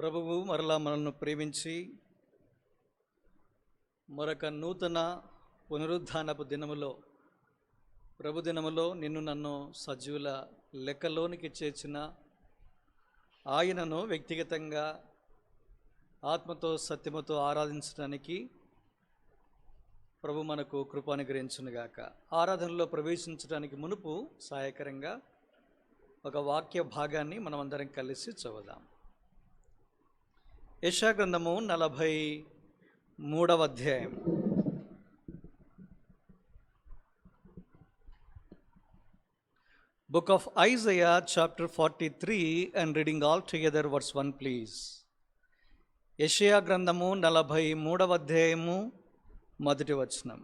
ప్రభువు మరలా మనల్ని ప్రేమించి మరొక నూతన పునరుద్ధానపు దినములో ప్రభు దినములో నిన్ను నన్ను సజీవుల లెక్కలోనికి చేర్చిన ఆయనను వ్యక్తిగతంగా ఆత్మతో సత్యముతో ఆరాధించడానికి ప్రభు మనకు కృప అనుగ్రహించునుగాక. ఆరాధనలో ప్రవేశించడానికి మునుపు సహాయకరంగా ఒక వాక్య భాగాన్ని మనమందరం కలిసి చదువుదాం. యెషయా గ్రంథము 43వ అధ్యాయం. Book of Isaiah chapter 43 and reading all together verse 1 please. యెషయా గ్రంథము 43వ అధ్యాయము మొదటి వచనం.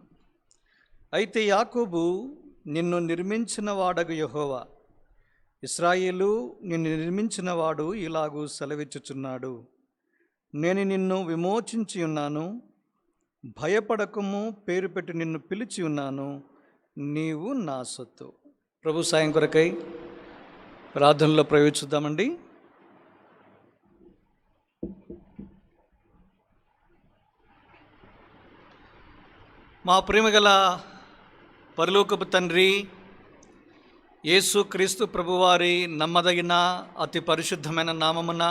అయితే యాకోబు నిన్ను నిర్మించిన వాడగు యెహోవా, ఇశ్రాయేలు నిన్ను నిర్మించిన వాడు ఇలాగూ సెలవిచ్చుచున్నాడు, నేను నిన్ను విమోచించి ఉన్నాను, భయపడకము, పేరు పెట్టి నిన్ను పిలిచి ఉన్నాను, నీవు నా సొత్తు. ప్రభు సాయం కొరకై ప్రార్థనలో ప్రవేశిద్దామండి. మా ప్రేమగల పరలోకపు తండ్రి, యేసు క్రీస్తు ప్రభువారి నమ్మదగిన అతి పరిశుద్ధమైన నామమున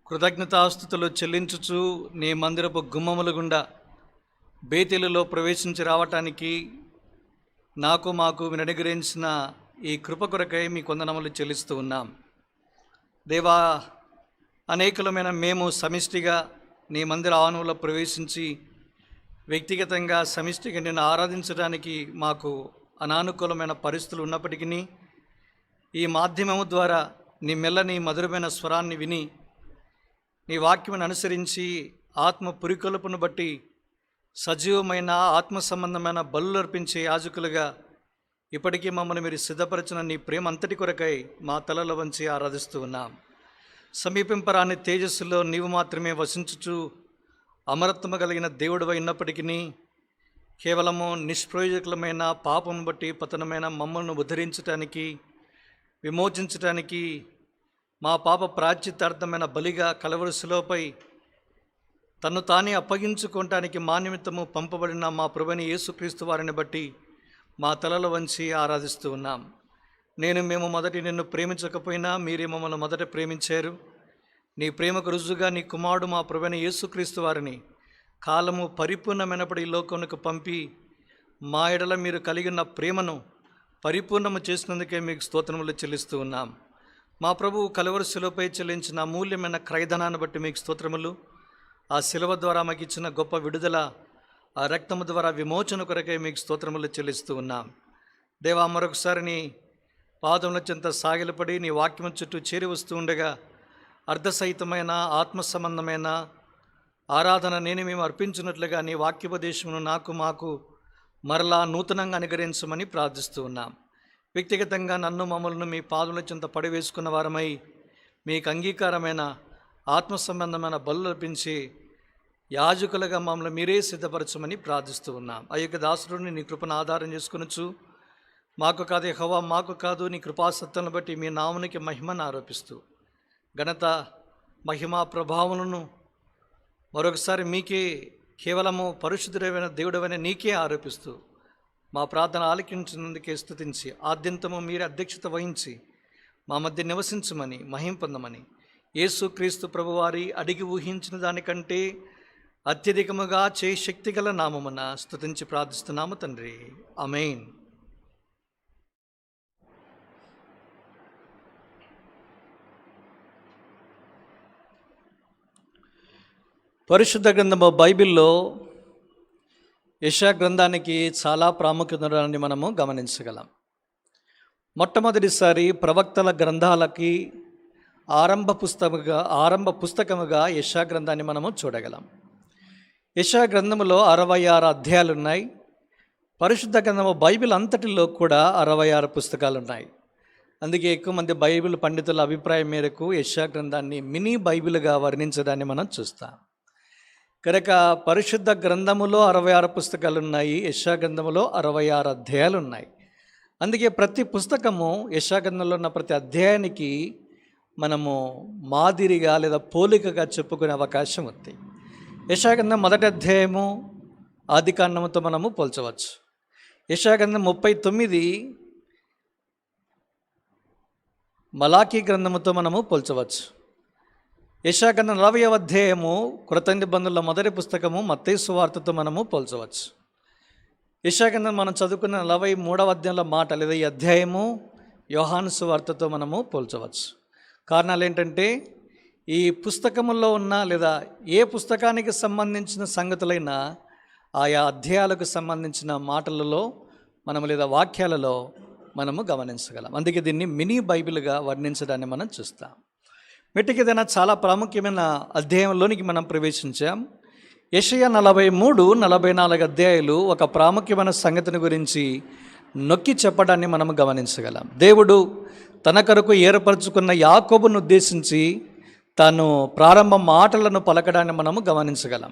కృతజ్ఞతాస్తుతులు చెల్లించుచు నీ మందిరపు గుమ్మముల గుండా బేతేలులో ప్రవేశించి రావటానికి మాకు విననుగ్రహించిన ఈ కృప కొరకై మీ కొందనములు చెల్లిస్తూ ఉన్నాం. దేవా, అనేకులమైన మేము సమిష్టిగా నీ మందిర ఆవరణంలో ప్రవేశించి వ్యక్తిగతంగా సమిష్టిగా నిన్ను ఆరాధించడానికి మాకు అనానుకూలమైన పరిస్థితులు ఉన్నప్పటికీ ఈ మాధ్యమము ద్వారా నీ మెల్లని మధురమైన స్వరాన్ని విని నీ వాక్యమును అనుసరించి ఆత్మ పురికొల్పును బట్టి సజీవమైన ఆత్మ సంబంధమైన బలులు అర్పించే యాజకులుగా ఇప్పటికీ మమ్మల్ని మీరు సిద్ధపరిచిన నీ ప్రేమ అంతటి కొరకై మా తలలో వంచి ఆరాధిస్తూ ఉన్నాం. సమీపింపరాని తేజస్సులో నీవు మాత్రమే వసించుచు అమరత్వము కలిగిన దేవుడు అయినప్పటికీ కేవలము నిష్ప్రయోజకులమైన పాపం బట్టి పతనమైన మమ్మల్ని ఉద్ధరించటానికి, విమోచించటానికి, మా పాప ప్రాశ్చిత్తార్థమైన బలిగా కలవరి తన్ను తానే అప్పగించుకోవటానికి మా నిమిత్తము పంపబడిన మా ప్రభువైన యేసుక్రీస్తు వారిని బట్టి మా తలలో వంచి ఆరాధిస్తూ ఉన్నాం. మేము మొదటి నిన్ను ప్రేమించకపోయినా మీరే మమ్మల్ని మొదట ప్రేమించారు. నీ ప్రేమకు రుజువుగా నీ కుమారుడు మా ప్రభువైన యేసుక్రీస్తు వారిని కాలము పరిపూర్ణమైనప్పుడు ఈ లోకమునకు పంపి మా ఎడల మీరు కలిగి ఉన్న ప్రేమను పరిపూర్ణము చేసినందుకే మీకు స్తోత్రములు చెల్లిస్తూ ఉన్నాం. మా ప్రభువు కలవరి శిలువపై చెల్లించిన అమూల్యమైన క్రయధనాన్ని బట్టి మీకు స్తోత్రములు. ఆ శిలువ ద్వారా మాకు ఇచ్చిన గొప్ప విడుదల, ఆ రక్తము ద్వారా విమోచన కొరకై మీకు స్తోత్రములు చెల్లిస్తూ ఉన్నాం. దేవా, మరొకసారి నీ పాదముల చెంత సాగిలపడి నీ వాక్యము చుట్టూ చేరి వస్తూ ఉండగా అర్ధసహితమైన ఆత్మ సంబంధమైన ఆరాధన మేము అర్పించినట్లుగా నీ వాక్యోపదేశమును మాకు మరలా నూతనంగా అనుగ్రహించమని ప్రార్థిస్తూ ఉన్నాం. వ్యక్తిగతంగా మమ్మల్ని మీ పాదముల చెంత పడివేసుకున్న వారమై మీకు అంగీకారమైన ఆత్మ సంబంధమైన బలులు అర్పించి యాజకులుగా మమ్మల్ని మీరే సిద్ధపరచమని ప్రార్థిస్తూ ఉన్నాం. ఆ యొక్క దాసుడిని నీ కృపను ఆధారం చేసుకొనొచ్చు. మాకు కాదు యెహోవా, మాకు కాదు, నీ కృపాసత్తులను బట్టి మీ నామునికి మహిమను ఆరోపిస్తూ ఘనత, మహిమ, ప్రభావములను మరొకసారి మీకే, కేవలము పరిశుద్ధుడైన దేవుడైన నీకే ఆరోపిస్తూ మా ప్రార్థన ఆలకించినందుకే స్తుతించి ఆద్యంతము మీరే అధ్యక్షత వహించి మా మధ్య నివసించమని, మహిమ పొందమని యేసుక్రీస్తు ప్రభువారి అడిగి ఊహించిన దానికంటే అత్యధికముగా శక్తిగల నామమున స్తుతించి ప్రార్థిస్తున్నాము తండ్రి, ఆమేన్. పరిశుద్ధ గ్రంథము బైబిల్లో యెషయా గ్రంథానికి చాలా ప్రాముఖ్యత ఉండడాన్ని మనము గమనించగలం. మొట్టమొదటిసారి ప్రవక్తల గ్రంథాలకి ఆరంభ పుస్తకముగా యెషయా గ్రంథాన్ని మనము చూడగలం. యెషయా గ్రంథములో 66 అధ్యాయాలు ఉన్నాయి. పరిశుద్ధ గ్రంథము బైబిల్ అంతటిలో కూడా 66 పుస్తకాలు ఉన్నాయి. అందుకే ఎక్కువ మంది బైబిల్ పండితుల అభిప్రాయం మేరకు యెషయా గ్రంథాన్ని మినీ బైబిల్గా వర్ణించడాన్ని మనం చూస్తాం. కనుక పరిశుద్ధ గ్రంథములో 66 పుస్తకాలు ఉన్నాయి, యెషయా గ్రంథములో 66 అధ్యాయాలు ఉన్నాయి. అందుకే ప్రతి పుస్తకము, యెషయా గ్రంథంలో ఉన్న ప్రతి అధ్యాయానికి మనము మాదిరిగా లేదా పోలికగా చెప్పుకునే అవకాశం ఉంది. యెషయా గ్రంథం 1వ అధ్యాయము ఆదికాండముతో మనము పోల్చవచ్చు. యెషయా గ్రంథం 39 మలాకీ గ్రంథముతో మనము పోల్చవచ్చు. యెషయా గ్రంథం 40వ అధ్యాయము కృత నిబంధనల మొదటి పుస్తకము మత్తయి సువార్తతో మనము పోల్చవచ్చు. యెషయా గ్రంథం మనం చదువుకున్న 43వ అధ్యాయంలో మాట లేదా ఈ అధ్యాయము యోహాను సువార్తతో మనము పోల్చవచ్చు. కారణాలు ఏంటంటే ఈ పుస్తకములో ఉన్న లేదా ఏ పుస్తకానికి సంబంధించిన సంగతులైనా ఆయా అధ్యాయాలకు సంబంధించిన మాటలలో మనము లేదా వాక్యాలలో మనము గమనించగలం. అందుకే దీన్ని మినీ బైబిల్గా వర్ణించడాన్ని మనం చూస్తాం. మెట్టికేదైనా చాలా ప్రాముఖ్యమైన అధ్యాయంలోనికి మనం ప్రవేశించాం. యెషయా 43-44 అధ్యాయాలు ఒక ప్రాముఖ్యమైన సంగతిని గురించి నొక్కి చెప్పడాన్ని మనం గమనించగలం. దేవుడు తన కొరకు ఏర్పరచుకున్న యాకోబును ఉద్దేశించి తాను ప్రారంభ మాటలను పలకడాన్ని మనము గమనించగలం.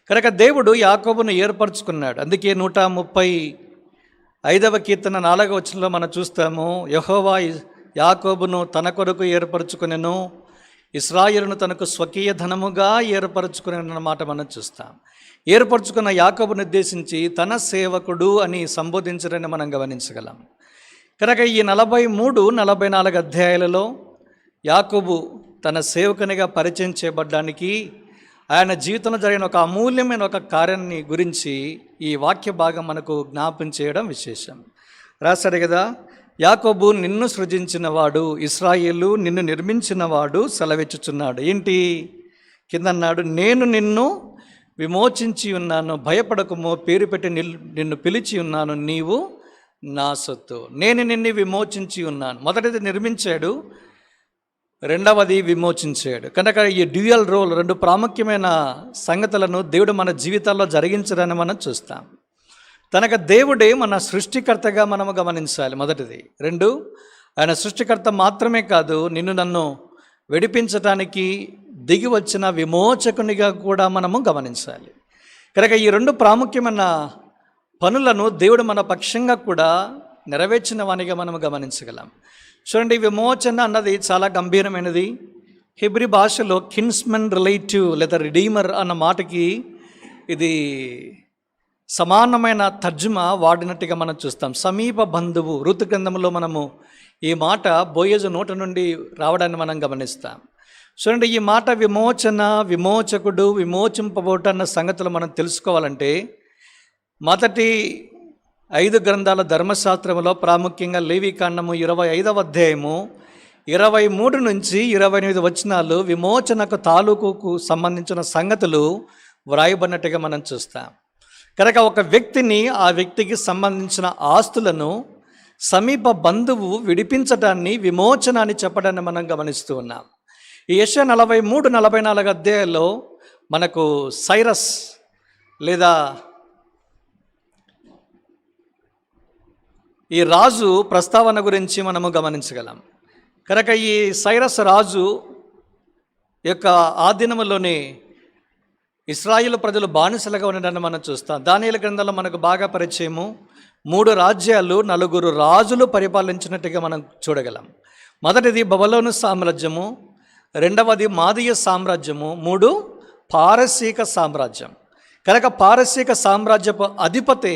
కనుక దేవుడు యాకోబును ఏర్పరచుకున్నాడు. అందుకే 135వ కీర్తన 4వ వచనంలో మనం చూస్తాము, యెహోవా యాకోబును తన కొరకు ఏర్పరచుకునెను, ఇశ్రాయేలును తనకు స్వకీయ ధనముగా ఏర్పరచుకునే మాట మనం చూస్తాం. ఏర్పరచుకున్న యాకోబును ఉద్దేశించి తన సేవకుడు అని సంబోధించడాన్ని మనం గమనించగలం. కనుక ఈ 43-44 అధ్యాయాలలో యాకోబు తన సేవకునిగా పరిచయం చేయబడ్డానికి ఆయన జీవితంలో జరిగిన ఒక అమూల్యమైన ఒక కార్యాన్ని గురించి ఈ వాక్య భాగం మనకు జ్ఞాపం చేయడం విశేషం. రాశాడు కదా, యాకోబు నిన్ను సృజించినవాడు, ఇశ్రాయేలు నిన్ను నిర్మించినవాడు సెలవిచ్చుచున్నాడు. ఏంటి కింద అన్నాడు, నేను నిన్ను విమోచించి ఉన్నాను, భయపడకము, పేరు పెట్టి నిన్ను పిలిచి ఉన్నాను, నీవు నా సొత్తు. నేను నిన్ను విమోచించి ఉన్నాను. మొదటిది నిర్మించాడు, రెండవది విమోచించాడు. కనుక ఈ డ్యూయల్ రోల్, రెండు ప్రాముఖ్యమైన సంగతులను దేవుడు మన జీవితాల్లో జరిగించడాన్ని మనం చూస్తాం. తనకు దేవుడే మన సృష్టికర్తగా మనము గమనించాలి. మొదటిది. రెండు, ఆయన సృష్టికర్త మాత్రమే కాదు, నిన్ను నన్ను విడిపించడానికి దిగి వచ్చిన విమోచకునిగా కూడా మనము గమనించాలి. కనుక ఈ రెండు ప్రాముఖ్యమైన పనులను దేవుడు మన పక్షంగా కూడా నెరవేర్చిన వానిగా మనము గమనించగలం. చూడండి, విమోచన అన్నది చాలా గంభీరమైనది. హెబ్రీ భాషలో కిన్స్మన్ రిలేటివ్ లేదా రిడీమర్ అన్న మాటకి ఇది సమానమైన తర్జుమా వాడినట్టుగా మనం చూస్తాం. సమీప బంధువు. ఋతు గ్రంథంలో మనము ఈ మాట బోయజు నోట నుండి రావడాన్ని మనం గమనిస్తాం. చూడండి, ఈ మాట విమోచన, విమోచకుడు, విమోచింపబోట అన్న సంగతులు మనం తెలుసుకోవాలంటే మొదటి 5 గ్రంథాల ధర్మశాస్త్రంలో ప్రాముఖ్యంగా లేవీకాండము 25వ అధ్యాయము 23 నుంచి 28 వచనాలు విమోచనకు తాలూకుకు సంబంధించిన సంగతులు వ్రాయబడినట్టుగా మనం చూస్తాం. కనుక ఒక వ్యక్తిని, ఆ వ్యక్తికి సంబంధించిన ఆస్తులను సమీప బంధువు విడిపించడాన్ని విమోచన అని చెప్పడాన్ని మనం గమనిస్తూ ఉన్నాం. ఈ యెషయా 43-44 అధ్యాయాల్లో మనకు సైరస్ లేదా ఈ రాజు ప్రస్తావన గురించి మనము గమనించగలం. కనుక ఈ సైరస్ రాజు యొక్క ఆధీనంలోనే ఇశ్రాయేలు ప్రజలు బానిసలుగా ఉండడాన్ని మనం చూస్తాం. దానియేలు గ్రంథంలో మనకు బాగా పరిచయము. 3 రాజ్యాలు 4 రాజులు పరిపాలించినట్టుగా మనం చూడగలం. మొదటిది బబులోను సామ్రాజ్యము, రెండవది మాదీయ సామ్రాజ్యము, 3 పారసీక సామ్రాజ్యం. కనుక పారసీక సామ్రాజ్యపు అధిపతే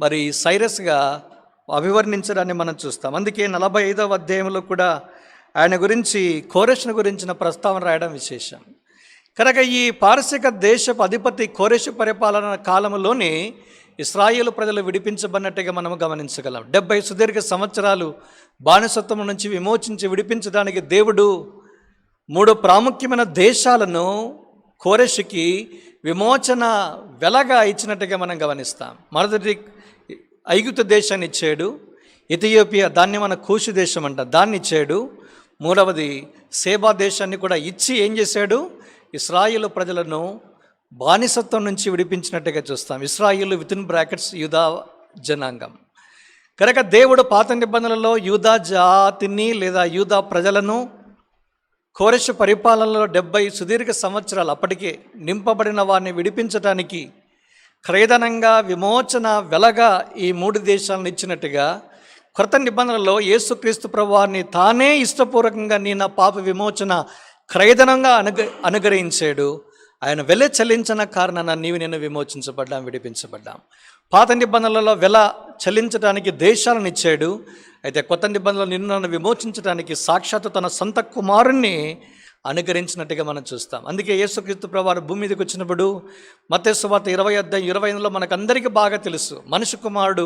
మరి సైరస్గా అభివర్ణించడాన్ని మనం చూస్తాం. అందుకే 45వ అధ్యాయంలో కూడా ఆయన గురించి, కోరెషును గురించిన ప్రస్తావన రాయడం విశేషం. కనుక ఈ పారసీక దేశపు అధిపతి కోరెషు పరిపాలన కాలంలోనే ఇశ్రాయేలు ప్రజలు విడిపించబడినట్టుగా మనము గమనించగలం. 70 సుదీర్ఘ సంవత్సరాలు బానిసత్వం నుంచి విమోచించి విడిపించడానికి దేవుడు 3 ప్రాముఖ్యమైన దేశాలను కోరెషుకి విమోచన వెలగా ఇచ్చినట్టుగా మనం గమనిస్తాం. మొదటి ఐగుప్తు దేశాన్ని ఇచ్చాడు, ఇథియోపియా, దాన్ని మన కూషు దేశం అంట, దాన్ని ఇచ్చాడు. మూడవది సేబా దేశాన్ని కూడా ఇచ్చి ఏం చేశాడు, ఇశ్రాయేలు ప్రజలను బానిసత్వం నుంచి విడిపించినట్టుగా చూస్తాం. ఇశ్రాయేలు వితిన్ బ్రాకెట్స్ యూదా జనాంగం. కనుక దేవుడు పాత నిబంధనలలో యూదా జాతిని లేదా యూదా ప్రజలను కోరెషు పరిపాలనలో 70 సుదీర్ఘ సంవత్సరాలు అప్పటికే నింపబడిన వారిని విడిపించడానికి క్రయధనంగా విమోచన వెలగా ఈ 3 దేశాలను ఇచ్చినట్టుగా క్రొత్త నిబంధనలో యేసుక్రీస్తు ప్రభువారిని తానే ఇష్టపూర్వకంగా నీ నా పాప విమోచన క్రయధనంగా అనుగ్రహించాడు. ఆయన వెల చెల్లించిన కారణాన నీవు నేను విమోచించబడ్డాం, విడిపించబడ్డాం. పాత నిబంధనలలో వెల చెల్లించడానికి దేశాలను ఇచ్చాడు. అయితే కొత్త నిబంధనలో నిన్ను నన్ను విమోచించడానికి సాక్షాత్తు తన సొంత కుమారుణ్ణి అనుగ్రహించినట్టుగా మనం చూస్తాం. అందుకే యేసుక్రీస్తు ప్రభువారు భూమి మీదకి వచ్చినప్పుడు మత్తయి సువార్త 20:20 మనకందరికీ బాగా తెలుసు, మనిషి కుమారుడు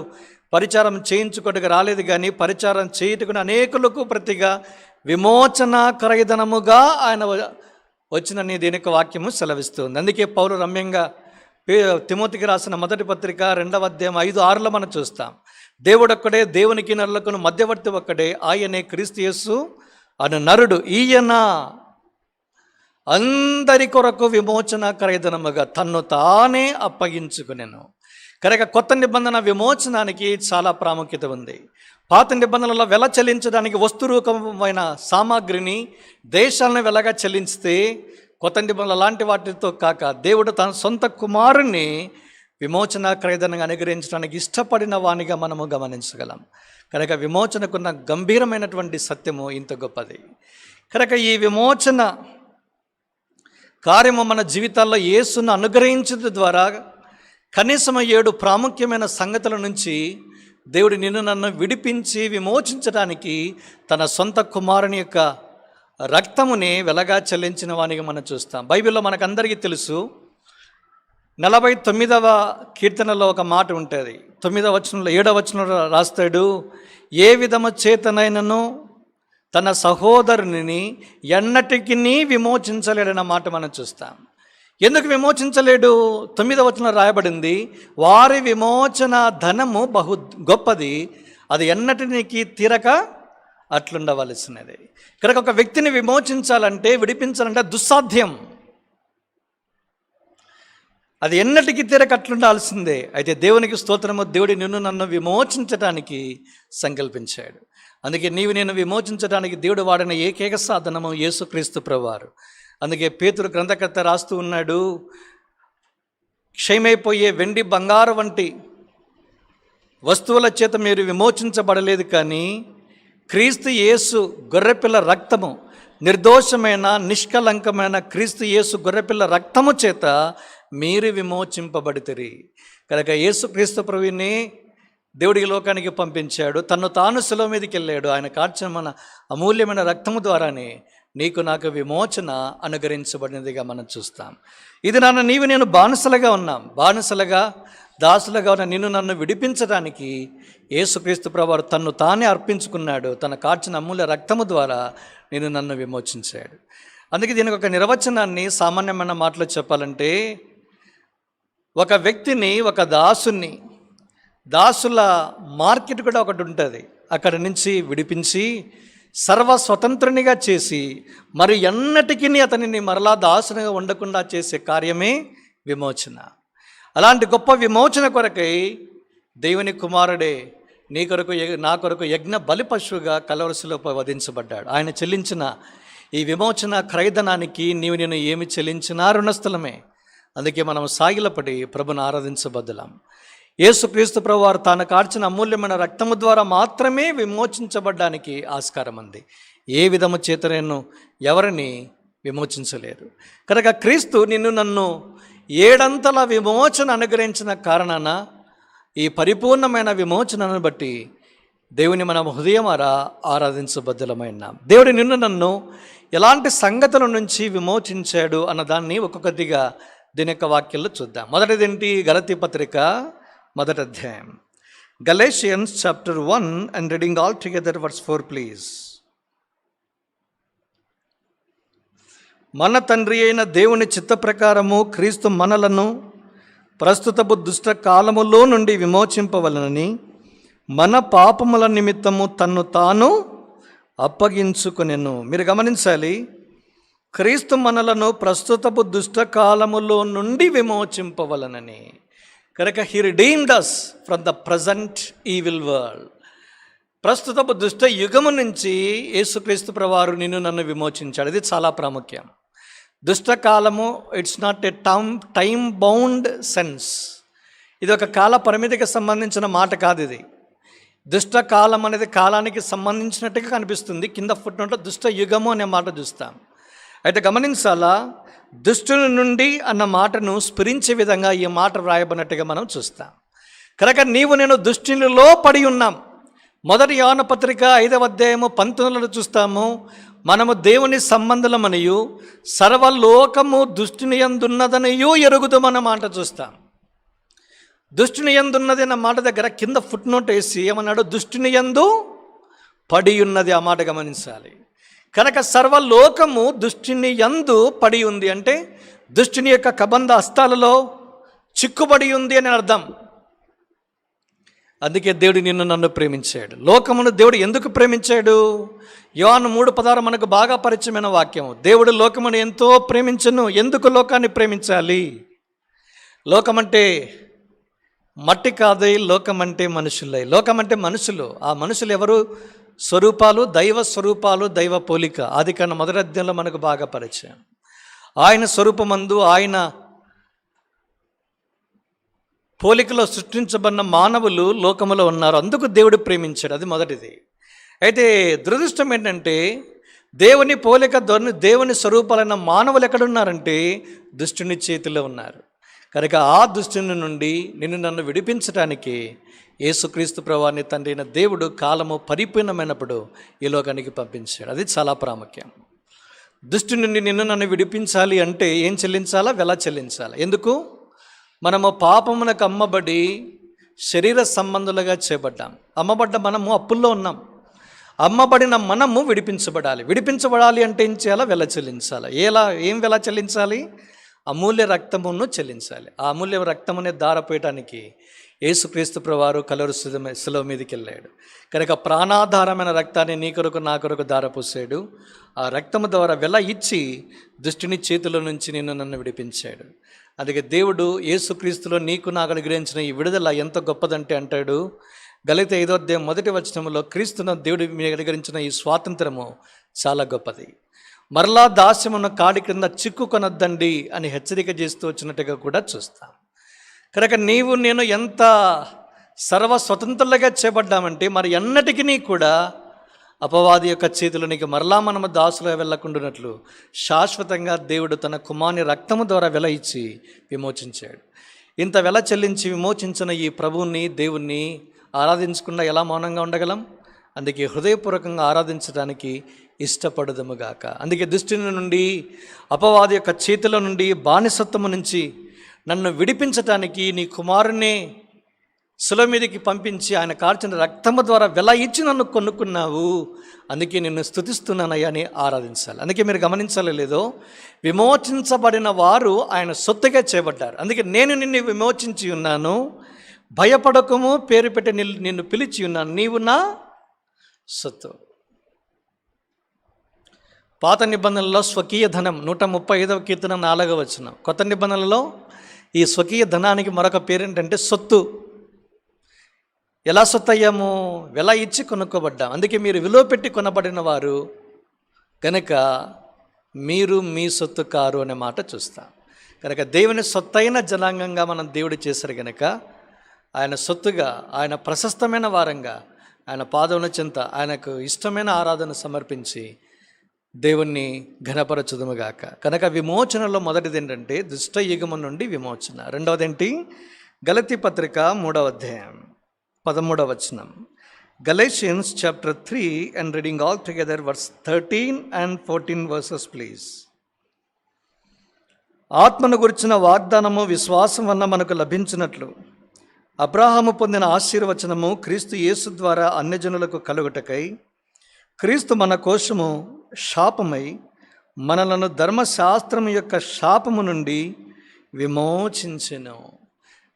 పరిచారం చేయించుకోవడానికి రాలేదు, కానీ పరిచారం చేయుటకు అనేకులకు ప్రతిగా విమోచన క్రయధనముగా ఆయన వచ్చినని దీనికి వాక్యము సెలవిస్తుంది. అందుకే పౌలు రమ్యంగా తిమోతికి రాసిన మొదటి పత్రిక 2:5-6 మనం చూస్తాం. దేవుడొక్కడే, దేవునికి నరులకును మధ్యవర్తి ఒక్కడే, ఆయనే క్రీస్తు యేసు అను నరుడు. ఈయన అందరి కొరకు విమోచన క్రయధనముగా తన్ను తానే అప్పగించుకునేను. కనుక కొత్త నిబంధన విమోచనానికి చాలా ప్రాముఖ్యత ఉంది. పాత నిబంధనలలో వెల చెల్లించడానికి వస్తురూపమైన సామాగ్రిని దేశాలను వెలగా చెల్లించితే, కొత్త నిబంధనలు అలాంటి వాటితో కాక దేవుడు తన సొంత కుమారుణ్ణి విమోచన క్రయధనంగా అనుగ్రహించడానికి ఇష్టపడిన వానిగా మనము గమనించగలం. కనుక విమోచనకున్న గంభీరమైనటువంటి సత్యము ఇంత గొప్పది. కనుక ఈ విమోచన కార్యము మన జీవితాల్లో యేసును అనుగ్రహించడం ద్వారా కనీసం 7 ప్రాముఖ్యమైన సంగతుల నుంచి దేవుడు నిన్ను నన్ను విడిపించి విమోచించడానికి తన సొంత కుమారుని యొక్క రక్తముని వెలగా చెల్లించిన వానిగా మనం చూస్తాం. బైబిల్లో మనకందరికీ తెలుసు, 49వ కీర్తనలో ఒక మాట ఉంటుంది. 9వ వచనంలో 7వ వచనంలో రాస్తాడు, ఏ విధము చేతనైనను తన సహోదరుని ఎన్నటికి విమోచించలేడన్న మాట మనం చూస్తాం. ఎందుకు విమోచించలేడు? 9వ వచనంలో రాయబడింది, వారి విమోచన ధనము బహు గొప్పది, అది ఎన్నటికి తీరక అట్లుండవలసినది. కనుక ఒక వ్యక్తిని విమోచించాలంటే, విడిపించాలంటే దుస్సాధ్యం, అది ఎన్నటికీ తీరక అట్లుండాల్సిందే. అయితే దేవునికి స్తోత్రము, దేవుడి నిన్ను నన్ను విమోచించడానికి సంకల్పించాడు. అందుకే నీవు నేను విమోచించడానికి దేవుడు వాడిన ఏకైక సాధనము యేసుక్రీస్తు ప్రభువారు. అందుకే పేతురు గ్రంథకర్త రాస్తూ ఉన్నాడు, క్షయమైపోయే వెండి బంగారు వంటి వస్తువుల చేత మీరు విమోచించబడలేదు, కానీ క్రీస్తు యేసు గొర్రెపిల్ల రక్తము, నిర్దోషమైన నిష్కలంకమైన క్రీస్తు యేసు గొర్రెపిల్ల రక్తము చేత మీరు విమోచింపబడితిరి. కనుక యేసుక్రీస్తు ప్రభువుని దేవుడి లోకానికి పంపించాడు, తను తాను శిలువ మీదకి వెళ్ళాడు. ఆయన కార్చిన మన అమూల్యమైన రక్తము ద్వారానే నీకు నాకు విమోచన అనుగ్రహించబడినదిగా మనం చూస్తాం. ఇది నీవు నేను బానిసలుగా ఉన్నాం, బానిసలుగా దాసులుగా ఉన్న నిన్ను నన్ను విడిపించడానికి యేసుక్రీస్తు ప్రభువారు తన్ను తానే అర్పించుకున్నాడు. తన కార్చిన అమూల్య రక్తము ద్వారా నిన్ను నన్ను విమోచించాడు. అందుకే దీనికి ఒక నిర్వచనాన్ని సామాన్యమైన మాటలో చెప్పాలంటే, ఒక వ్యక్తిని, ఒక దాసుల మార్కెట్ కూడా ఒకటి ఉంటుంది, అక్కడి నుంచి విడిపించి సర్వస్వతంత్రునిగా చేసి మరి ఎన్నటికీ అతనిని మరలా దాసునిగా ఉండకుండా చేసే కార్యమే విమోచన. అలాంటి గొప్ప విమోచన కొరకై దేవుని కుమారుడే నీ కొరకు నా కొరకు యజ్ఞ బలి పశువుగా కలవరసిలో వధించబడ్డాడు. ఆయన చెల్లించిన ఈ విమోచన క్రయధనానికి నీవు నేను ఏమి చెల్లించినా రుణస్థలమే. అందుకే మనం సాగిలపడి ప్రభుని ఆరాధించబద్దులం. యేసుక్రీస్తు ప్రభువారు తాను కార్చిన అమూల్యమైన రక్తము ద్వారా మాత్రమే విమోచించబడ్డానికి ఆస్కారం ఉంది. ఏ విధము చేతనేను ఎవరిని విమోచించలేరు. కనుక క్రీస్తు నిన్ను నన్ను 7 అంతల విమోచన అనుగ్రహించిన కారణాన ఈ పరిపూర్ణమైన విమోచనను బట్టి దేవుని మనం హృదయమారా ఆరాధించబద్దులమైన దేవుడు నిన్ను నన్ను ఎలాంటి సంగతుల నుంచి విమోచించాడు అన్నదాన్ని ఒక్కొక్కటిగా దీని యొక్క వాక్యాల్లో చూద్దాం. మొదటిదేంటి? గలతీ పత్రిక 1వ అధ్యాయం, Galatians chapter 1 and reading all together verse 4 please. మన తండ్రి అయిన దేవుని చిత్త ప్రకారము క్రీస్తు మనలను ప్రస్తుతపు దుష్ట కాలములో నుండి విమోచింపవలనని మన పాపముల నిమిత్తము తన్ను తాను అప్పగించుకొనెను. మీరు గమనించాలి, క్రీస్తు మనలను ప్రస్తుతపు దుష్ట కాలములో నుండి విమోచింపవలనని. కనుక he redeemed us from the present evil world. ప్రస్తుతపు దుష్ట యుగము నుంచి యేసుక్రీస్తు ప్రభువారు నిన్ను నన్ను విమోచించాడు. ఇది చాలా ప్రాముఖ్యం. దుష్టకాలము it's not a time bound sense. ఇది ఒక కాల పరిమితికి సంబంధించిన మాట కాదు. దుష్ట కాలం అనేది కాలానికి సంబంధించినట్టుగా కనిపిస్తుంది. కింద ఫుట్నోట్లో దుష్ట యుగము అనే మాట చూస్తాం. అయితే గమనించాలా, దుష్టుని నుండి అన్న మాటను స్ఫురించే విధంగా ఈ మాట వ్రాయబడినట్టుగా మనం చూస్తాం. కనుక నీవు నేను దుష్టునిలో పడి ఉన్నాం. మొదటి యోహాను పత్రిక 5వ అధ్యాయము 19లో చూస్తాము, మనము దేవుని సంబంధులమనియు సర్వలోకము దుష్టుని యందున్నదనియు ఎరుగుతామన్న మాట చూస్తాం. దుష్టుని యందున్నది అన్న మాట దగ్గర కింద ఫుట్నోట్ వేసి ఏమన్నాడు, దుష్టుని యందు పడి ఉన్నది. ఆ మాట గమనించాలి. కనుక సర్వలోకము దుష్టుని యందు పడి ఉంది అంటే దుష్టుని యొక్క కబంధ హస్తాలలో చిక్కుబడి ఉంది అని అర్థం. అందుకే దేవుడు నిన్ను నన్ను ప్రేమించాడు. లోకమును దేవుడు ఎందుకు ప్రేమించాడు? యోహాను 3:16 మనకు బాగా పరిచయమైన వాక్యం. దేవుడు లోకమును ఎంతో ప్రేమించను. ఎందుకు లోకాన్ని ప్రేమించాలి? లోకమంటే మట్టి కాదు, లోకం అంటే మనుషులై. లోకం అంటే మనుషులు. ఆ మనుషులు ఎవరు? స్వరూపాలు, దైవ స్వరూపాలు, దైవ పోలిక. ఆదికాండం 1వ అధ్యాయంలో మనకు బాగా పరిచయం. ఆయన స్వరూపమందు, ఆయన పోలికలో సృష్టించబడిన మానవులు లోకములో ఉన్నారు. అందుకు దేవుడు ప్రేమించాడు. అది మొదటిది. అయితే దురదృష్టం ఏంటంటే దేవుని పోలిక దేవుని స్వరూపాలైన మానవులు ఎక్కడున్నారంటే దుష్టుని చేతిలో ఉన్నారు. కనుక ఆ దుష్టుని నుండి నిన్ను నన్ను విడిపించడానికి యేసుక్రీస్తు ప్రభువాని తండ్రి అయిన దేవుడు కాలము పరిపూర్ణమైనప్పుడు ఈ లోకానికి పంపించాడు. అది చాలా ప్రాముఖ్యం. దుష్టు నుండి నిన్ను నన్ను విడిపించాలి అంటే ఏం చెల్లించాలా? వెల చెల్లించాలి. ఎందుకు? మనము పాపమునకు అమ్మబడి శరీర సంబంధులుగా చేయబడ్డాం. అమ్మబడ్డ మనము అప్పుల్లో ఉన్నాం. అమ్మబడిన మనము విడిపించబడాలి. విడిపించబడాలి అంటే ఏం చేయాలా? వెల చెల్లించాలి. ఏం వెల చెల్లించాలి? అమూల్య రక్తమును చెల్లించాలి. ఆ అమూల్య రక్తమునే దారపోయటానికి యేసుక్రీస్తు ప్రభువారు కలువరి శిలువ మీదకి వెళ్ళాడు. కనుక ప్రాణాధారమైన రక్తాన్ని నీ కొరకు నా కొరకు దారపోసాడు. ఆ రక్తము ద్వారా వెల ఇచ్చి దుష్టుని చేతిలో నుంచి నిన్ను నన్ను విడిపించాడు. అందుకే దేవుడు యేసుక్రీస్తులో నీకు నాకు అనుగ్రహించిన ఈ విడుదల ఎంత గొప్పదంటే అంటాడు గలతీ 5వ అధ్యాయం 1వ వచనంలో, క్రీస్తును దేవుడు మీకు అనుగ్రహించిన ఈ స్వాతంత్రము చాలా గొప్పది. మరలా దాస్యమున్న కాడి క్రింద చిక్కుకొనొద్దండి అని హెచ్చరిక చేస్తూ వచ్చినట్టుగా కూడా చూస్తాం. కనుక నీవు నేను ఎంత సర్వస్వతంత్రులుగా చేయబడ్డామంటే మరి ఎన్నటికీ కూడా అపవాది యొక్క చేతులనికి మరలా మనము దాసులుగా వెళ్ళకుండానట్లు శాశ్వతంగా దేవుడు తన కుమారుని రక్తము ద్వారా వెల ఇచ్చి విమోచించాడు. ఇంత వెల చెల్లించి విమోచించిన ఈ ప్రభువుని దేవుణ్ణి ఆరాధించకుండా ఎలా మౌనంగా ఉండగలం? అందుకే హృదయపూర్వకంగా ఆరాధించడానికి ఇష్టపడదుముగాక. అందుకే దుష్టుని నుండి, అపవాది యొక్క చేతుల నుండి, బానిసత్వము నుంచి నన్ను విడిపించటానికి నీ కుమారునే శిలువ మీదకి పంపించి ఆయన కార్చిన రక్తము ద్వారా వెల ఇచ్చి నన్ను కొనుక్కున్నావు. అందుకే నిన్ను స్తుతిస్తున్నానయ్యా అని ఆరాధించాలి. అందుకే మీరు గమనించాలి లేదో, విమోచించబడిన వారు ఆయన సొత్తుగా చేయబడ్డారు. అందుకే నేను నిన్ను విమోచించి ఉన్నాను, భయపడకము, పేరు పెట్టి నిన్ను పిలిచి ఉన్నాను, నీవు నా సొత్తు. పాత నిబంధనలలో స్వకీయ ధనం 135వ కీర్తన 4వ వచనం. కొత్త నిబంధనలలో ఈ స్వకీయ ధనానికి మరొక పేరేంటంటే సొత్తు. ఎలా సొత్తు అయ్యాము? వెల ఇచ్చి కొనుక్కోబడ్డాం. అందుకే మీరు విలువ పెట్టి కొనబడిన వారు కనుక మీరు మీ సొత్తు కారు అనే మాట చూస్తాం. కనుక దేవుని సొత్తైన జనాంగంగా మనం దేవుడు చేశారు కనుక ఆయన సొత్తుగా, ఆయన ప్రశస్తమైన వారంగా, ఆయన పాదముల చెంత ఆయనకు ఇష్టమైన ఆరాధన సమర్పించి దేవుణ్ణి ఘనపరచుదుముగాక. కనుక విమోచనలో మొదటిది ఏంటంటే దుష్ట యుగము నుండి విమోచన. రెండవది ఏంటి? గలతీ పత్రిక 3వ అధ్యాయం 13వ వచనం. Galatians chapter 3 and reading all together verse 13 and 14 verses please. ఆత్మను గురించిన వాగ్దానము విశ్వాసం వలన మనకు లభించినట్లు అబ్రాహాము పొందిన ఆశీర్వచనము క్రీస్తు యేసు ద్వారా అన్యజనులకు కలుగుటకై క్రీస్తు మన కోసము శాపమై మనలను ధర్మశాస్త్రము యొక్క శాపము నుండి విమోచించెను.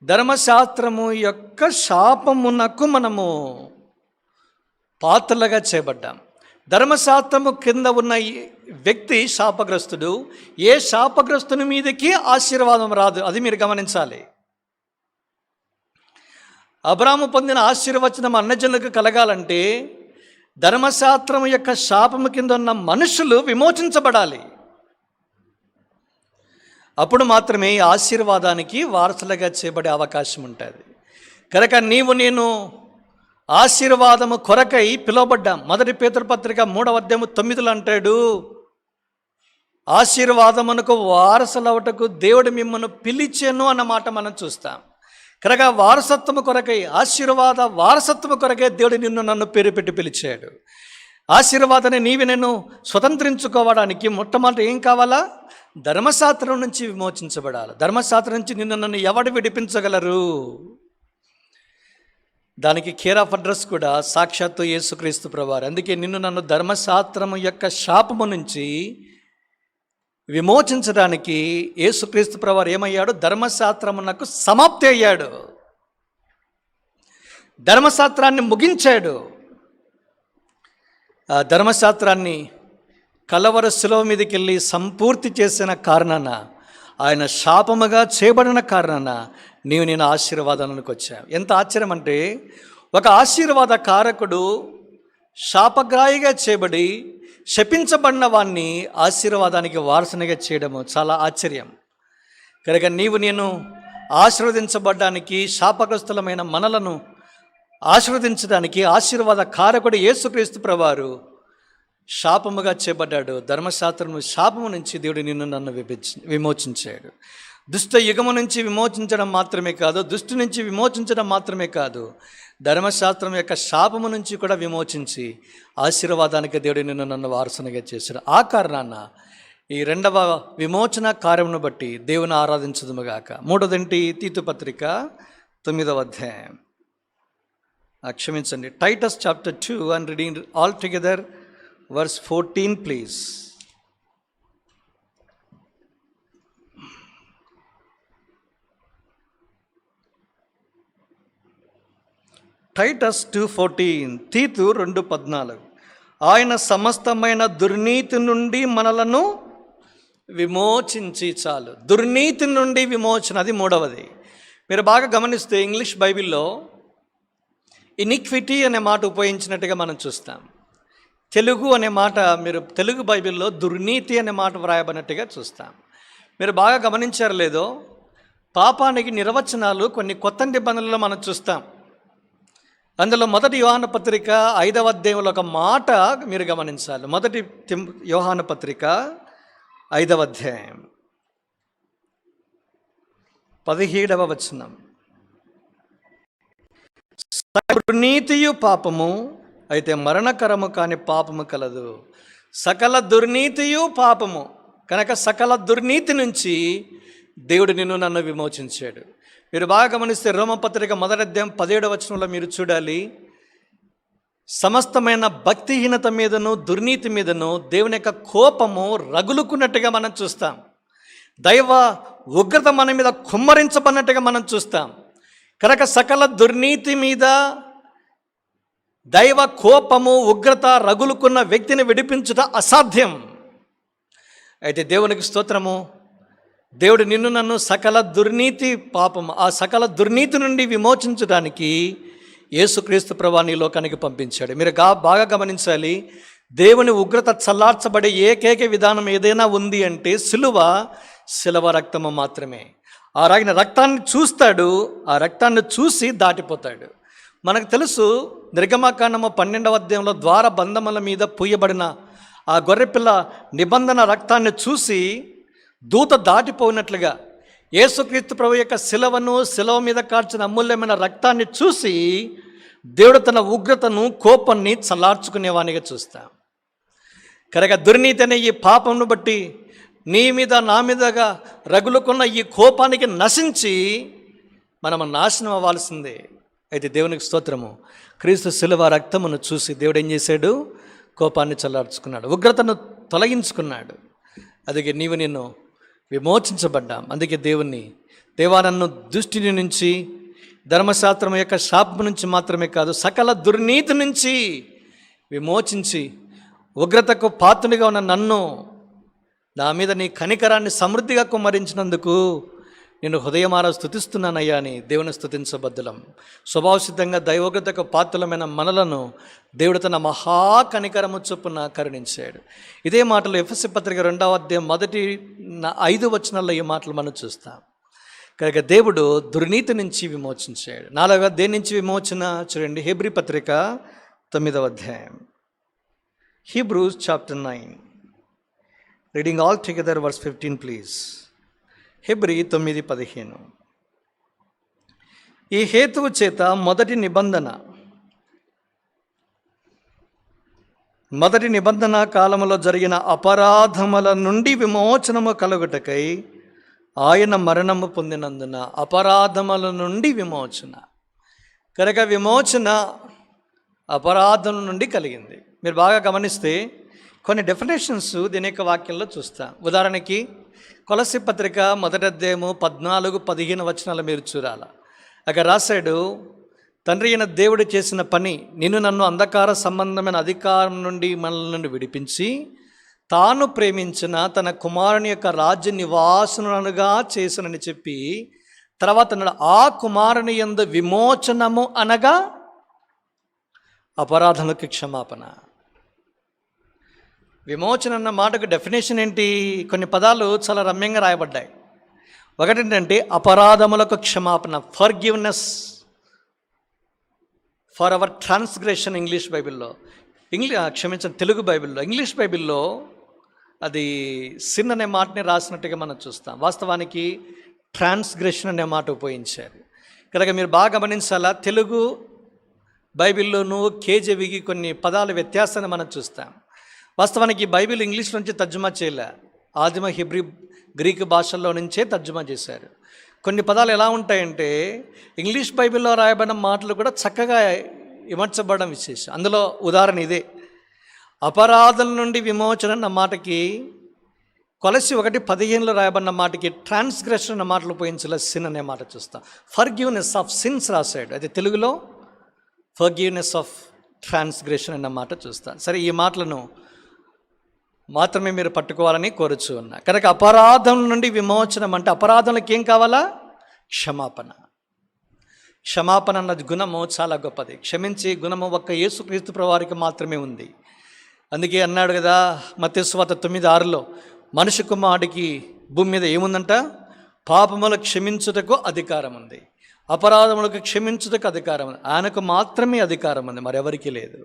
ధర్మశాస్త్రము యొక్క శాపమునకు మనము పాత్రలుగా చేయబడ్డాం. ధర్మశాస్త్రము కింద ఉన్న వ్యక్తి శాపగ్రస్తుడు. ఏ శాపగ్రస్తుని మీదకి ఆశీర్వాదం రాదు. అది మీరు గమనించాలి. అబ్రాహాము పొందిన ఆశీర్వచనం అన్యజనులకు కలగాలంటే ధర్మశాస్త్రం యొక్క శాపము కింద ఉన్న మనుషులు విమోచించబడాలి. అప్పుడు మాత్రమే ఆశీర్వాదానికి వారసులుగా చేయబడే అవకాశం ఉంటుంది. కనుక నీవు నేను ఆశీర్వాదము కొరకై పిలువబడ్డాం. 1 పేతురు పత్రిక 3:9 అంటాడు, ఆశీర్వాదమునకు వారసులవుటకు దేవుడు మిమ్మల్ని పిలిచెను అన్నమాట మనం చూస్తాం. కనుక వారసత్వము కొరకై, ఆశీర్వాద వారసత్వము కొరకై దేవుడు నిన్ను నన్ను పేరు పెట్టి పిలిచాడు. ఆశీర్వాదాన్ని నీవి నేను స్వతంత్రించుకోవడానికి మొట్టమొదటి ఏం కావాలా? ధర్మశాస్త్రం నుంచి విమోచించబడాలి. ధర్మశాస్త్రం నుంచి నిన్ను నన్ను ఎవడు విడిపించగలరు? దానికి కేర్ ఆఫ్ అడ్రస్ కూడా సాక్షాత్తు యేసుక్రీస్తు ప్రభువారు. అందుకే నిన్ను నన్ను ధర్మశాస్త్రము యొక్క శాపము నుంచి విమోచించడానికి యేసుక్రీస్తు ప్రభువారు ఏమయ్యాడు? ధర్మశాస్త్రమునకు సమాప్తి అయ్యాడు. ధర్మశాస్త్రాన్ని ముగించాడు. ఆ ధర్మశాస్త్రాన్ని కలవర శిలువ మీదకి వెళ్ళి సంపూర్తి చేసిన కారణాన, ఆయన శాపముగా చేయబడిన కారణాన నేను ఆశీర్వాదానికి వచ్చాను. ఎంత ఆశ్చర్యం అంటే, ఒక ఆశీర్వాద కారకుడు శాపగ్రాహిగా చేయబడి శపించబడిన వాణ్ణి ఆశీర్వాదానికి వారసునిగా చేయడము చాలా ఆశ్చర్యం. కనుక నేను ఆశీర్వదించబడ్డానికి, శాపగ్రస్తులమైన మనలను ఆశీర్వదించడానికి ఆశీర్వాద కారకుడు యేసుక్రీస్తు ప్రభువారు శాపముగా చేయబడ్డాడు. ధర్మశాస్త్రము శాపము నుంచి దేవుడు నిన్ను నన్ను విమోచించాడు. దుష్ట యుగము నుంచి విమోచించడం మాత్రమే కాదు, దుష్టు నుంచి విమోచించడం మాత్రమే కాదు, ధర్మశాస్త్రం యొక్క శాపము నుంచి కూడా విమోచించి ఆశీర్వాదానికి దేవుడు నిన్ను నన్ను వారసునిగా చేశాడు. ఆ కారణాన ఈ రెండవ విమోచన కార్యమును బట్టి దేవుని ఆరాధించదుముగాక. మూడోదేంటి? తీతు పత్రిక 9వ అధ్యాయం. క్షమించండి, Titus chapter 2 and reading all together verse 14 please. Titus 2:14, తీతు 2:14. ఆయన సమస్తమైన దుర్నీతి నుండి మనలను విమోచించి చాలు. దుర్నీతి నుండి విమోచన, అది మూడవది. మీరు బాగా గమనిస్తే ఇంగ్లీష్ బైబిల్లో ఇనిక్విటీ అనే మాట ఉపయోగించినట్టుగా మనం చూస్తాం. తెలుగు అనే మాట, మీరు తెలుగు బైబిల్లో దుర్నీతి అనే మాట వ్రాయబడినట్టుగా చూస్తాం. మీరు బాగా గమనించారు లేదో, పాపానికి నిర్వచనాలు కొన్ని కొత్త నిబంధనలలో మనం చూస్తాం. అందులో 1 యోహాను పత్రిక 5వ అధ్యాయంలో ఒక మాట మీరు గమనించాలి. 1 యోహాను పత్రిక 5వ అధ్యాయం 17వ వచనం. దుర్నీతియు పాపము, అయితే మరణకరము కాని పాపము కలదు. సకల దుర్నీతియు పాపము. కనుక సకల దుర్నీతి నుంచి దేవుడు నిన్ను నన్ను విమోచించాడు. మీరు బాగా గమనిస్తే రోమపత్రిక 1వ అధ్యాయం 17వ వచనంలో మీరు చూడాలి, సమస్తమైన భక్తిహీనత మీదను దుర్నీతి మీదను దేవుని యొక్క కోపము రగులుకున్నట్టుగా మనం చూస్తాం. దైవ ఉగ్రత మన మీద కుమ్మరించబడినట్టుగా మనం చూస్తాం. కనుక సకల దుర్నీతి మీద దైవ కోపము ఉగ్రత రగులుకున్న వ్యక్తిని విడిపించుట అసాధ్యం. అయితే దేవునికి స్తోత్రము, దేవుడు నిన్ను నన్ను సకల దుర్నీతి పాపము, ఆ సకల దుర్నీతి నుండి విమోచించడానికి యేసుక్రీస్తు ప్రభువుని ఈ లోకానికి పంపించాడు. మీరు బాగా గమనించాలి, దేవుని ఉగ్రత చల్లార్చబడే ఏకైక విధానం ఏదైనా ఉంది అంటే శిలువ రక్తము మాత్రమే. ఆ రక్తాన్ని చూస్తాడు, ఆ రక్తాన్ని చూసి దాటిపోతాడు. మనకు తెలుసు, నిర్గమకాండము 12వ అధ్యాయంలో ద్వార బంధముల మీద పూయబడిన ఆ గొర్రెపిల్ల నిబంధన రక్తాన్ని చూసి దూత దాటిపోయినట్లుగా యేసుక్రీస్తు ప్రభు యొక్క శిలువ మీద కార్చిన అమూల్యమైన రక్తాన్ని చూసి దేవుడు తన ఉగ్రతను కోపాన్ని చల్లార్చుకునేవానిగా చూస్తాం. కనుక దుర్నీతి అనే ఈ పాపంను బట్టి నీ మీద నా మీదగా రగులుకున్న ఈ కోపానికి నశించి మనము నాశనం అవ్వాల్సిందే. అయితే దేవునికి స్తోత్రము, క్రీస్తు శిలువ రక్తమును చూసి దేవుడు ఏం చేశాడు? కోపాన్ని చల్లార్చుకున్నాడు, ఉగ్రతను తొలగించుకున్నాడు. అందుకే నేను విమోచించబడ్డాం. అందుకే దేవా నన్ను దుష్టిని నుంచి, ధర్మశాస్త్రం యొక్క శాపం నుంచి మాత్రమే కాదు, సకల దుర్నీతి నుంచి విమోచించి ఉగ్రతకు పాత్రునిగా ఉన్న నన్ను, నా మీద నీ కనికరాన్ని సమృద్ధిగా కుమ్మరించినందుకు నేను హృదయమారా స్తుతిస్తున్నానయ్యా అని దేవుని స్తుతించబద్దులం. స్వభావసిద్ధంగా దైవోగ్రతకు పాత్రలమైన మనలను దేవుడు తన మహాకనికరము చొప్పున కరుణించాడు. ఇదే మాటలు ఎఫెసీ పత్రిక 2వ అధ్యాయం 1-5 వచనాల్లో ఈ మాటలు మనం చూస్తాం. కనుక దేవుడు దుర్నీతి నుంచి విమోచించాడు. 4వ దేని నుంచి విమోచన చూడండి, హెబ్రీ పత్రిక 9వ అధ్యాయం, Hebrews chapter 9, reading all together verse 15 please. హెబ్రీ 9:15. ఈ హేతువు చేత మొదటి నిబంధన కాలములో జరిగిన అపరాధముల నుండి విమోచనము కలుగుటకై ఆయన మరణము పొందినందున, అపరాధముల నుండి విమోచన. కనుక విమోచన అపరాధం నుండి కలిగింది. మీరు బాగా గమనిస్తే కొన్ని డెఫినేషన్స్ దీని యొక్క వాక్యంలో చూస్తాం. ఉదాహరణకి కొలస్సీ పత్రిక 1వ అధ్యాయము 14-15 వచనాలు మీరు చూడాల. అక్కడ రాశాడు, తండ్రి అయిన దేవుడు చేసిన పని, నిన్ను నన్ను అంధకార సంబంధమైన అధికారం నుండి మనల నుండి విడిపించి తాను ప్రేమించిన తన కుమారుని యొక్క రాజ్య నివాసునుగా చేసినని చెప్పి తర్వాత ఆ కుమారుని యందు విమోచనము అనగా అపరాధములకు క్షమాపణ. విమోచన అన్న మాటకు డెఫినేషన్ ఏంటి? కొన్ని పదాలు చాలా రమ్యంగా రాయబడ్డాయి. ఒకటేంటంటే అపరాధములకు క్షమాపణ, forgiveness for hour transgression. English బైబిల్లో, తెలుగు బైబిల్లో, ఇంగ్లీష్ బైబిల్లో అది సిన్ అనే మాటని రాసినట్టుగా మనం చూస్తాం. వాస్తవానికి ట్రాన్స్గ్రెషన్ అనే మాట ఉపయోగించారు. కనుక మీరు బాగా గమనించాలా, తెలుగు బైబిల్లోనూ కేజీవికి కొన్ని పదాల వ్యత్యాసాన్ని మనం చూస్తాం. వాస్తవానికి బైబిల్ ఇంగ్లీష్ నుంచి తర్జుమా చేయలే, ఆదిమ హెబ్రీ గ్రీకు భాషల్లో నుంచే తర్జుమా చేశారు. కొన్ని పదాలు ఎలా ఉంటాయంటే ఇంగ్లీష్ బైబిల్లో రాయబడిన మాటలు కూడా చక్కగా విమర్శపడడం విశేషం. అందులో ఉదాహరణ ఇదే. అపరాధం నుండి విమోచన అన్న మాటకి కొలసి 1:15 రాయబడిన మాటకి ట్రాన్స్గ్రెషన్ అన్న మాటలు ఉపయోగించలే, సిన్ అనే మాట చూస్తాం. ఫర్గివ్నెస్ ఆఫ్ సిన్స్ రాశాడు, అయితే తెలుగులో ఫర్గివ్నెస్ ఆఫ్ ట్రాన్స్గ్రెషన్ అన్న మాట చూస్తాం. సరే, ఈ మాటలను మాత్రమే మీరు పట్టుకోవాలని కోరుచు ఉన్నా. కనుక అపరాధం నుండి విమోచనం అంటే అపరాధంలోకి ఏం కావాలా? క్షమాపణ. క్షమాపణ అన్నది గుణము చాలా గొప్పది. క్షమించే గుణము ఒక్క యేసుక్రీస్తు ప్రభువారికి మాత్రమే ఉంది. అందుకే అన్నాడు కదా మత్తయి సువార్త 9:6లో, మనిషి కుమారుడికి భూమి మీద ఏముందంట? పాపములు క్షమించుటకు అధికారం ఉంది, అపరాధములకు క్షమించుటకు అధికారం ఉంది. ఆయనకు మాత్రమే అధికారం ఉంది, మరెవరికి లేదు.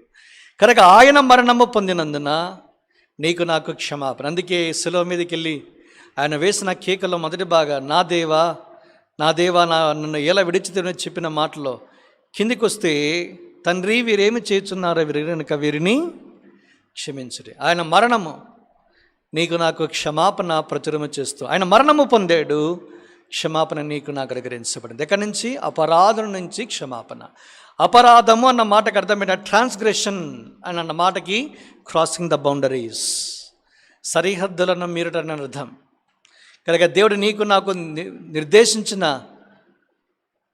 కనుక ఆయన మరణము పొందినందున నీకు నాకు క్షమాపణ. అందుకే శిలువ మీదకి వెళ్ళి ఆయన వేసిన కేకలో మొదటి బాగా, నా దేవా నా దేవా నన్ను ఎలా విడిచితేనని చెప్పిన మాటలో కిందికి వస్తే, తండ్రి వీరేమి చేస్తున్నారో వీరి కనుక వీరిని క్షమించుడి. ఆయన మరణము నీకు నాకు క్షమాపణ ప్రచురము చేస్తూ ఆయన మరణము పొందాడు, క్షమాపణ నీకు నాకు అనుగ్రహించబడింది. ఎక్కడి నుంచి? అపరాధం నుంచి క్షమాపణ. అపరాధము అన్న మాటకు అర్థం ఏంటంటే ట్రాన్స్గ్రెషన్ అని అన్న మాటకి క్రాసింగ్ ద బౌండరీస్, సరిహద్దులను మీరటని అర్థం. కనుక దేవుడు నీకు నాకు నిర్దేశించిన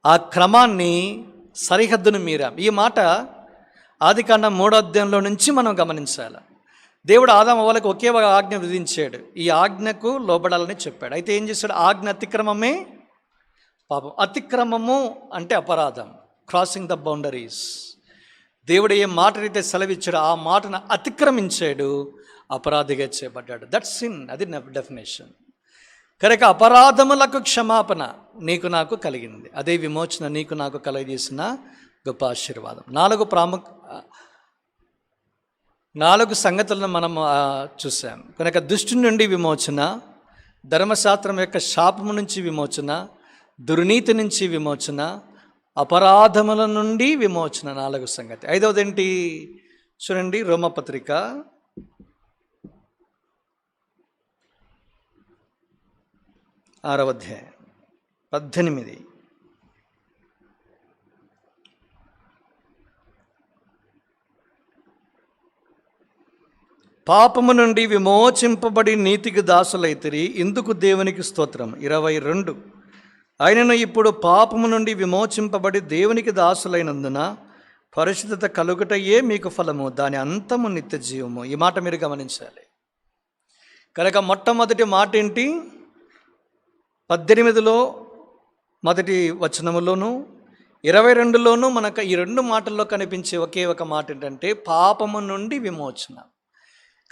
ఆ క్రమాన్ని, సరిహద్దును మీరాం. ఈ మాట ఆదికాండం 3వ అధ్యాయంలో నుంచి మనం గమనించాలి. దేవుడు ఆదాము అవ్వలకు ఒకే ఒక ఆజ్ఞ విధించాడు, ఈ ఆజ్ఞకు లోబడాలని చెప్పాడు. అయితే ఏం చేశాడు? ఆజ్ఞ అతిక్రమమే పాపం. అతిక్రమము అంటే అపరాధం, క్రాసింగ్ ద బౌండరీస్. దేవుడు ఏ మాటనైతే సెలవిచ్చాడో ఆ మాటను అతిక్రమించాడు, అపరాధిగా చేయబడ్డాడు. దట్స్ సిన్, అది డెఫినేషన్. కనుక అపరాధములకు క్షమాపణ నీకు నాకు కలిగింది, అదే విమోచన నీకు నాకు కలుగజేసిన గొప్ప ఆశీర్వాదం. 4 సంగతులను మనం చూసాం. కనుక దుష్టు నుండి విమోచన, ధర్మశాస్త్రం యొక్క శాపము నుంచి విమోచన, దుర్నీతి నుంచి విమోచన, అపరాధముల నుండి విమోచన. 4 సంగతి. 5వది ఏంటి చూడండి, రోమపత్రిక 6వ అధ్యాయం 18. పాపము నుండి విమోచింపబడి నీతికి దాసులైతిరి, ఇందుకు దేవునికి స్తోత్రం. 22. ఆయనను ఇప్పుడు పాపము నుండి విమోచింపబడి దేవునికి దాసులైనందున పరిశుద్ధత కలుగుటయే మీకు ఫలము, దాని అంతము నిత్య జీవము. ఈ మాట మీరు గమనించాలి. కనుక మొట్టమొదటి మాట ఏంటి? 18లో మొదటి వచనములోను 22లోను మనకు ఈ 2 మాటల్లో కనిపించే ఒకే ఒక మాట ఏంటంటే పాపము నుండి విమోచన.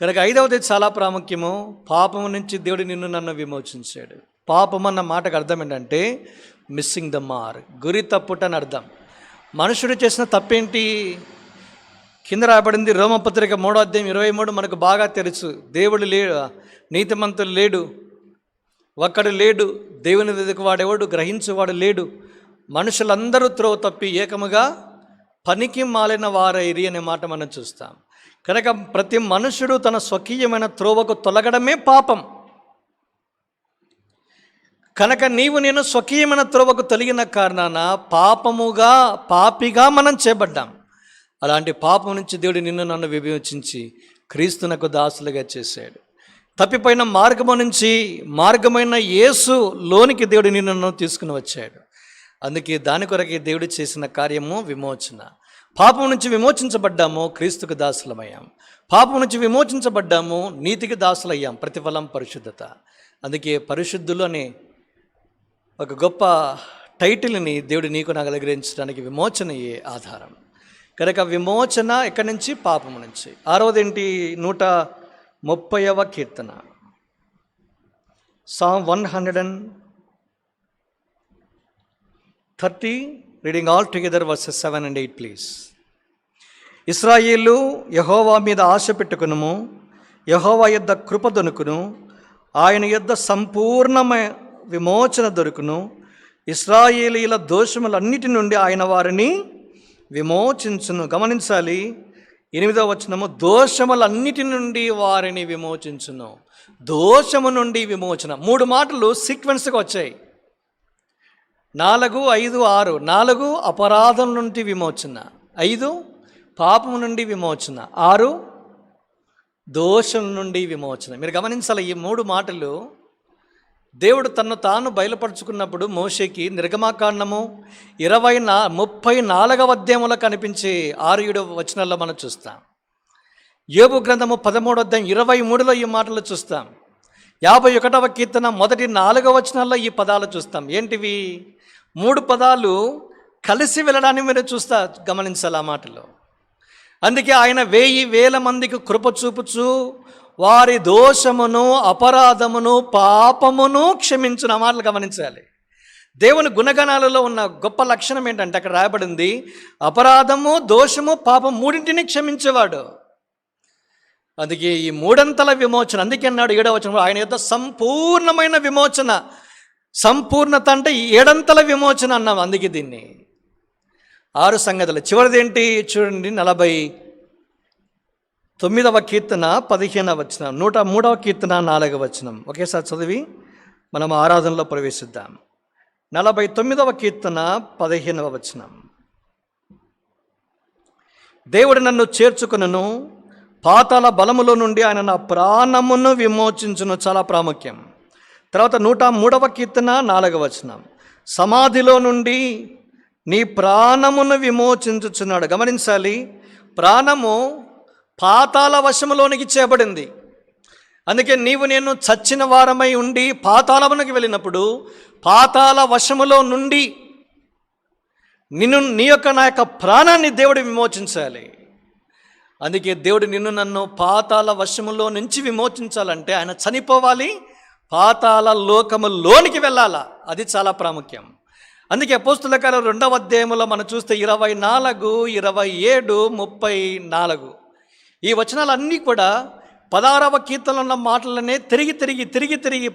కనుక 5వది చాలా ప్రాముఖ్యము. పాపము నుంచి దేవుడు నిన్ను నన్ను విమోచించాడు. పాపం అన్న మాటకు అర్థం ఏంటంటే మిస్సింగ్ ద మార్క్, గురి తప్పుట అని అర్థం. మనుషుడు చేసిన తప్పేంటి? కింద రాయబడింది రోమపత్రిక 3:23 మనకు బాగా తెలుసు. దేవుడు లేడు, నీతిమంతుడు లేడు, ఒక్కడు లేడు, దేవుని వెతుకువాడెవడు, గ్రహించేవాడు లేడు, మనుషులందరూ త్రోవ తప్పి ఏకముగా పనికి మాలిన వారైరి అనే మాట మనం చూస్తాం. కనుక ప్రతి మనుషుడు తన స్వకీయమైన త్రోవకు తొలగడమే పాపం. కనుక నీవు నేను స్వకీయమైన త్రోవకు తొలగిన కారణాన పాపిగా మనం చేయబడ్డాం. అలాంటి పాపం నుంచి దేవుడు నిన్ను నన్ను విమోచించి క్రీస్తునకు దాసులుగా చేశాడు. తప్పిపోయిన మార్గమైన యేసు లోనికి దేవుడు నిన్ను నన్ను తీసుకుని వచ్చాడు. అందుకే దాని కొరకే దేవుడు చేసిన కార్యము విమోచన. పాపం నుంచి విమోచించబడ్డాము, క్రీస్తుకు దాసులమయ్యాం. పాపం నుంచి విమోచించబడ్డాము, నీతికి దాసులయ్యాం, ప్రతిఫలం పరిశుద్ధత. అందుకే పరిశుద్ధులు అనే ఒక గొప్ప టైటిల్ని దేవుడు నీకు నాకు అనుగ్రహించడానికి విమోచనయే ఆధారం. కనుక విమోచన ఎక్కడి నుంచి? పాపము నుంచి. 6వది ఏంటి? 130వ కీర్తన, Psalm 130, reading all together versus 7 and 8 please. ఇశ్రాయేలు యెహోవా మీద ఆశ పెట్టుకునుము, యెహోవా యొద్ద కృప దొరుకును, ఆయన యొద్ద సంపూర్ణమైన విమోచన దొరుకును. ఇశ్రాయేలీల దోషములన్నిటి నుండి ఆయన వారిని విమోచించును. గమనించాలి, 8వ వచనము, దోషములన్నిటి నుండి వారిని విమోచించును. దోషము నుండి విమోచన. 3 మాటలు సీక్వెన్స్గా వచ్చాయి. 4, 5, 6. 4 అపరాధం నుండి విమోచన, 5 పాపము నుండి విమోచన, 6 దోషం నుండి విమోచన. మీరు గమనించాలి, ఈ 3 మాటలు దేవుడు తన్ను తాను బయలుపరుచుకున్నప్పుడు మోషేకి నిర్గమాకాండము 34వ అధ్యాయంలో కనిపించే 6-7 వచనాల్లో మనం చూస్తాం. యోబు గ్రంథము 13వ అధ్యాయం 23లో ఈ మాటలు చూస్తాం. 51వ కీర్తన 4వ వచనాల్లో ఈ పదాలు చూస్తాం. ఏంటివి? 3 పదాలు కలిసి వెళ్ళడాన్ని మీరు గమనించాలి ఆ మాటలో. అందుకే ఆయన 1000 మందికి కృప చూపుచు వారి దోషమును, అపరాధమును, పాపమును క్షమించిన మాటలు గమనించాలి. దేవుని గుణగణాలలో ఉన్న గొప్ప లక్షణం ఏంటంటే అక్కడ రాయబడింది, అపరాధము, దోషము, పాపం 3ంటిని క్షమించేవాడు. అందుకే ఈ 3 విమోచన. అందుకే అన్నాడు 7వ వచనంలో ఆయన యొక్క సంపూర్ణమైన విమోచన. సంపూర్ణత అంటే 7 విమోచన అన్నాం. అందుకే దీన్ని 6 సంగతులు. చివరిదేంటి చూడండి, 49వ కీర్తన 15వ వచనం, 103వ కీర్తన 4వ వచనం. ఒకేసారి చదివి మనం ఆరాధనలో ప్రవేశిద్దాం. 49వ కీర్తన 15వ వచనం. దేవుడు నన్ను చేర్చుకును, పాతాళ బలములో నుండి ఆయన నా ప్రాణమును విమోచించును. చాలా ప్రాముఖ్యం. తర్వాత 103వ కీర్తన 4వ వచనం, సమాధిలో నుండి నీ ప్రాణమును విమోచించుచున్నాడు. గమనించాలి, ప్రాణము పాతాళ వశములోనికి చేయబడింది. అందుకే నీవు నేను చచ్చిన వారమై ఉండి పాతాళమునకు వెళ్ళినప్పుడు పాతాళ వశములో నుండి నీ యొక్క నా యొక్క ప్రాణాన్ని దేవుడు విమోచించాలి. అందుకే దేవుడు నిన్ను నన్ను పాతాళ వశములో నుంచి విమోచించాలంటే ఆయన చనిపోవాలి, పాతాళ లోకములోనికి వెళ్ళాలా. అది చాలా ప్రాముఖ్యం. అందుకే అపోస్తుల కార్యాలు 2వ అధ్యాయంలో మనం చూస్తే 24, 27, 34 ఈ వచనాలన్నీ కూడా 16వ కీర్తనలో ఉన్న మాటలనే తిరిగి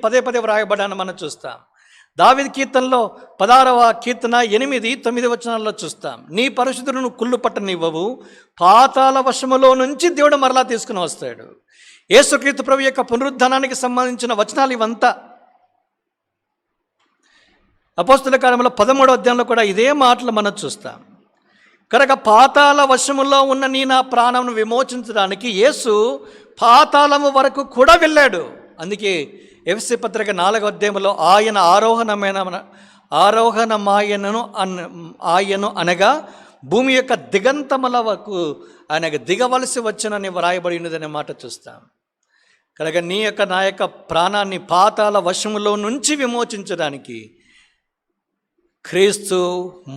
పదే వ్రాయబడాలని మనం చూస్తాం. దావీదు కీర్తనలో 16వ కీర్తన 8, 9 వచనాల్లో చూస్తాం. నీ పరిశుద్ధులను కుళ్ళు పట్టనివ్వవు, పాతాళ వశములో నుంచి దేవుడు మరలా తీసుకుని వస్తాడు. యేసుక్రీస్తు ప్రభు యొక్క పునరుద్ధానానికి సంబంధించిన వచనాలు ఇవంతా. అపోస్తుల కార్యములో 13వ అధ్యాయంలో కూడా ఇదే మాటలు మనం చూస్తాం. కనుక పాతాళ వశములో ఉన్న నా ప్రాణమును విమోచించడానికి యేసు పాతాళము వరకు కూడా వెళ్ళాడు. అందుకే ఎఫెసీ పత్రిక 4వ అధ్యాయంలో ఆయన ఆయను అనగా భూమి యొక్క దిగంతముల వరకు ఆయనకు దిగవలసి వచ్చనని వ్రాయబడి ఉన్నదనే మాట చూస్తాం. కనుక నా యొక్క ప్రాణాన్ని పాతాళ వశములో నుంచి విమోచించడానికి క్రీస్తు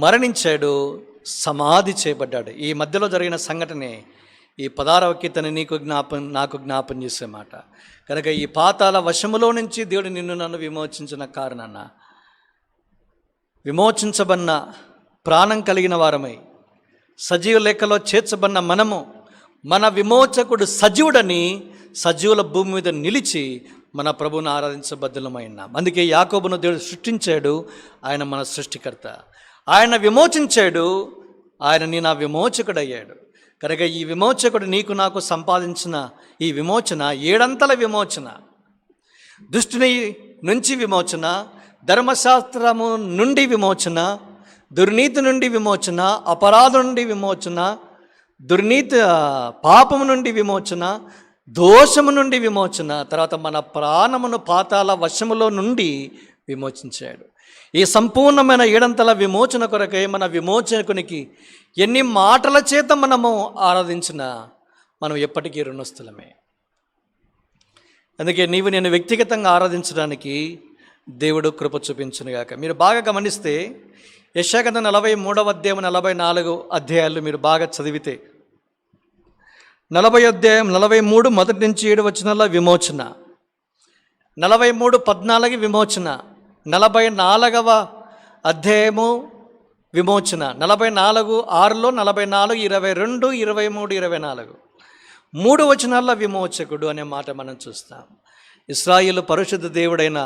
మరణించాడు, సమాధి చేయబడ్డాడు. ఈ మధ్యలో జరిగిన సంఘటనే ఈ 16వ కీర్తన నాకు జ్ఞాపం చేసే మాట. కనుక ఈ పాతాల వశములో నుంచి దేవుడు నిన్ను నన్ను విమోచించిన కారణాన విమోచించబడిన ప్రాణం కలిగిన వారమై సజీవ లెక్కలో చేర్చబడిన మనము మన విమోచకుడు సజీవుడని సజీవుల భూమి మీద నిలిచి మన ప్రభువును ఆరాధించబద్ధులమైనాం. అందుకే యాకోబును దేవుడు సృష్టించాడు, ఆయన మన సృష్టికర్త. ఆయన విమోచించాడు, ఆయన నా విమోచకుడయ్యాడు. కనుక ఈ విమోచకుడు నీకు నాకు సంపాదించిన ఈ విమోచన 7 అంతల విమోచన. దుష్టుని నుంచి విమోచన, ధర్మశాస్త్రము నుండి విమోచన, దుర్నీతి నుండి విమోచన, అపరాధం నుండి విమోచన, దుర్నీతి పాపము నుండి విమోచన, దోషము నుండి విమోచన, తర్వాత మన ప్రాణమును పాతాల వశములో నుండి విమోచించాడు. ఈ సంపూర్ణమైన 7 అంతల విమోచన కొరకై మన విమోచకునికి ఎన్ని మాటల చేత మనము ఆరాధించినా మనం ఎప్పటికీ రుణస్థులమే. అందుకే నేను వ్యక్తిగతంగా ఆరాధించడానికి దేవుడు కృప చూపించునుగాక. మీరు బాగా గమనిస్తే యెషయాగ్రంథం 43వ అధ్యాయం 44 అధ్యాయాలు మీరు బాగా చదివితే 40 అధ్యాయం 43 మొదటి నుంచి 7 వచనాల విమోచన, 43:14 విమోచన, 44వ అధ్యాయము విమోచన, 44:6లో 44, 22, 23, 24 3 వచనాల విమోచకుడు అనే మాట మనం చూస్తాం. ఇశ్రాయేలు పరిశుద్ధ దేవుడైన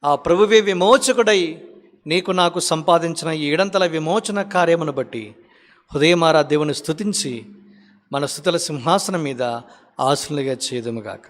ఆ ప్రభువే విమోచకుడై నీకు నాకు సంపాదించిన ఈ 7 అంతల విమోచన కార్యమును బట్టి హృదయమారా దేవుని స్తుతించి మన స్తుతుల సింహాసనం మీద ఆశలుగా చేదుముగాక.